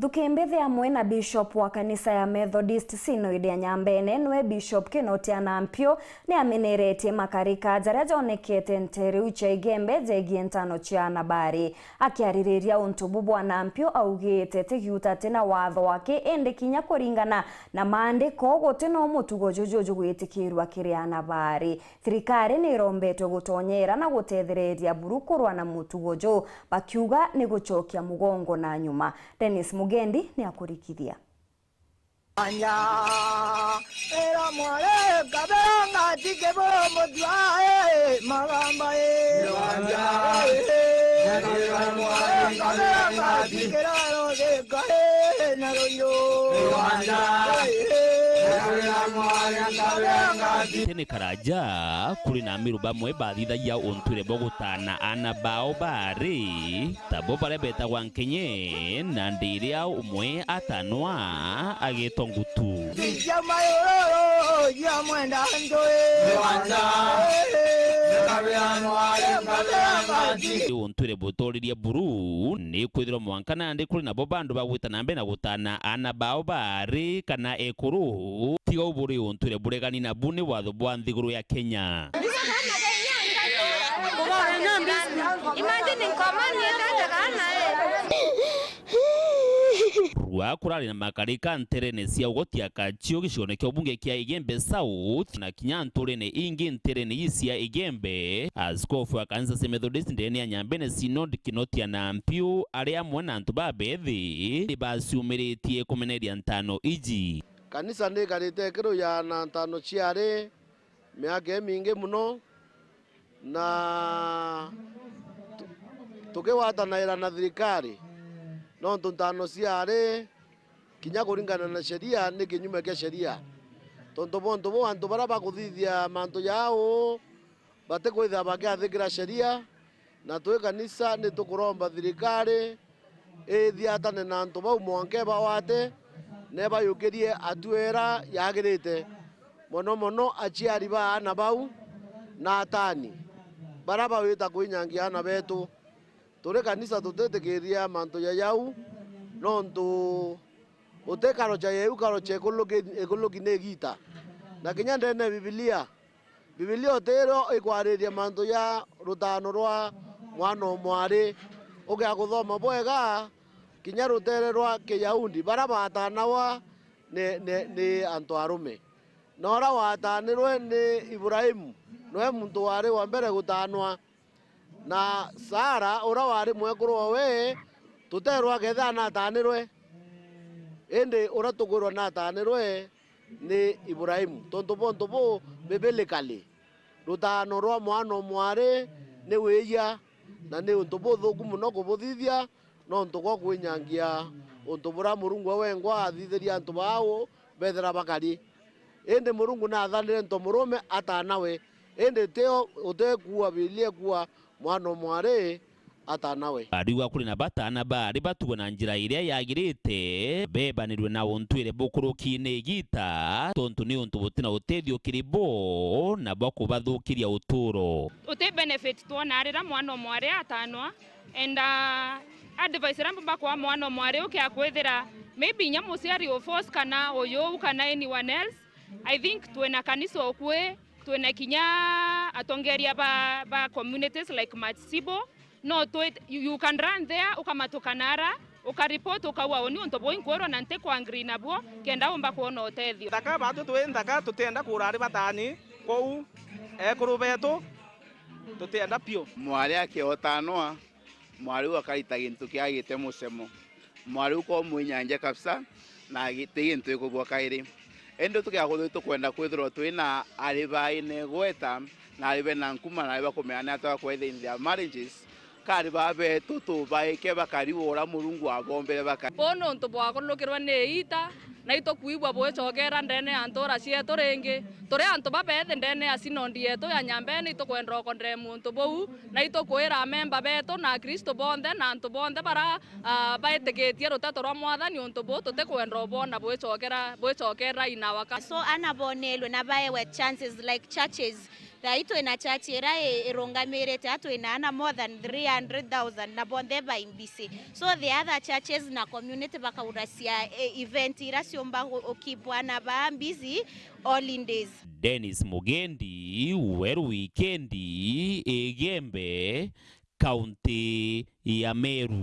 Thukembethe amwe na Bishop wa kanisa ya Methodist Synod ya Nyambene nwe Bishop Kinotia Nampio ni ameneretie makarika jaria jonekete nteriu cha igembe jegie ntano chia nabari. Akiaririria untubu bwa Nampio augite tigiuta tena watho wake ende kinya kuringana na maandiko gutino mutugo jojojo gwitikirwa kiria nabari. Thirikari ni rombetwe gutonyera na gutethereria burukurwa na mutugo jo bakiuga ni guchokia mugongo na nyuma. Dennis Mugendi ni akurikithia. Anya era mwale kabanga tikebo modwae magamba anya era mwale kabanga tikero de gae naroyo anya tene karaja kuri na miru bamwe bathithagia unture bogutana ana bao bari tabo bare beta wankenye na ndiria umwe atanwa agetongutu ya mwenda ndoe unture botoriria buru ni kwithiro mwankana ndi kuri nabo bandu bagwitana mbe na gutana ana bao bari kana ekuru tiga uburi unture buregani na buni watho bwa nthiguru ya Kenya. Rua kurari na makarika nterene cia ugotia kachio gicione kya bunge kia Igembe South na kinya nturene ingi nterene isia Igembe. Askofu wa kanisa ya Methodist ndene ya Nyambene Synod Kinotia Nampio ari amwe na antu babethi ni basiumiritie kumeneria ntano iji. Kanisa ni karite kiro ya na ntano chiare miaka mingi muno na tukiwatanaira na thirikari no ntano ciare kinya kuringana na sheria ni kinyume kia sheria tondu bondu bo antu bara bakuthithia mantu yao bate kwitha bakiathigira sheria na twe kanisa ni tukuromba thirikari ithiatane na antu bau mwanke bawate neba yukirie atuera yagirite mono achiari ba ana bau na atani baraba wita kuinyangia ana betu tore kanisa tutetekeria manto ya yau nontu utekaro cha yeu karo che ekologi negita na kinya ndene Biblia otero ikwariria manto ya rutano rwa mwana mwari ugia kuthoma bwega kinya rutere rwa Kiyahudi baraba atanawa ne antu arume nora watanirwe ni Ibrahimu noe muntu wari wa mbere gutanwa na Sara ura wari mwekuru we tuterwa getha na atanirwe ende ura tugurwa na atanirwe ni Ibrahimu tonto bonto bo biblically rutano rwa mwana mwari ni weya na ni untu buthuku muno kubuthithia no ntugo kwinyangia untu bura Murungu wengwa athithiria antu bao bethera bakari ende Murungu na athanire nto murume atanawe ende teo utekuwa bilie kuwa mwana mwari atanawe ariwa kuri na batana bari batuwe na njira iria yagirite bebanirwe na untwire bukurukine gita tontu ni untu butina utethio kiribo na bako bathukiria uturo uti benefit tuona arira mwana mwari atanwa and advice ramba kwa mwana mwari ukia kwithira maybe nyamu ciari o force kana oyo kana anyone else. I think tuena kanisa okwe tuena kinya atongeria ba communities like Matsibo no to it, you can run there ukamatokanara ukaripoti ukawa oni unto boy kwero nante kwa ngri nabo kenda omba kuona utethio ndaka batu twendaka tutenda kurari batani kou kurubeto tutenda pio mwari akiotanwa mwari wakarita gintu kiagite musemo mwari uko mwinyanja kabisa na gite gintu ikugwa kairi endo tukiaguthu tukwenda kwithirwo twina aribaine gweta na aribe na nkuma na ariba kumeana atwa kwetha in their marriages kari babe tutu baike bakari ora Murungu agombere bakari bono nto bwakolokirwa neita na ito kuibwa bwechokera ndene antora cieto ringi turi antu babethe ndene asinondi yetu ya Nyambene ito kwendra kondre muntu bou na ito kwira memba betu na Kristo bonde na antu bonde bara baetegetie ruteto rwa mwathani untu bo tute kwendra bona bwechokera inawaka so anabonelwe na baewe chances like churches Tha twina church ira irungamirite twina more than 300,000 na bonthe baimbisi. So the other churches na community bakauracia event ira ciomba ukipwa na baambizi all in days. Dennis Mugendi, Weru Wikendi, Igembe, County ya Meru.